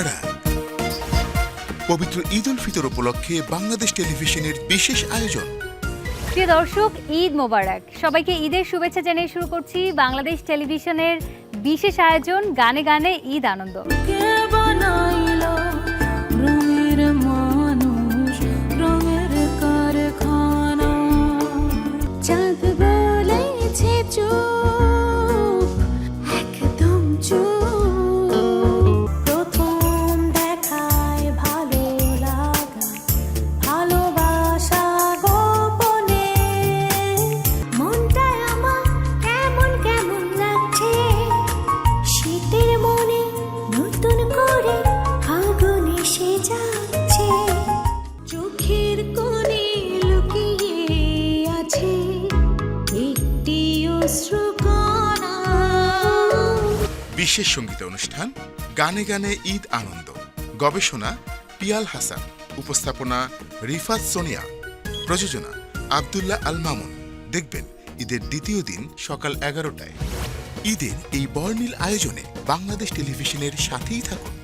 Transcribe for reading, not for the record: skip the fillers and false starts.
মোবারক। পবিত্র ঈদ উল ফিতর উপলক্ষে বাংলাদেশ টেলিভিশনের বিশেষ আয়োজন। প্রিয় দর্শক, ঈদ মোবারক। সবাইকে ঈদের শুভেচ্ছা জানিয়ে শুরু করছি বাংলাদেশ টেলিভিশনের বিশেষ আয়োজন গানে গানে ঈদ আনন্দ। বিশেষ সঙ্গীত অনুষ্ঠান গানে গানে ঈদ আনন্দ। গবেষণা পিয়াল হাসান, উপস্থাপনা রিফাত সোনিয়া, প্রযোজনা আব্দুল্লাহ আল মামুন। দেখবেন ঈদের দ্বিতীয় দিন সকাল 11টায়। ঈদের এই বর্ণিল আয়োজনে বাংলাদেশ টেলিভিশনের সাথেই থাকুন।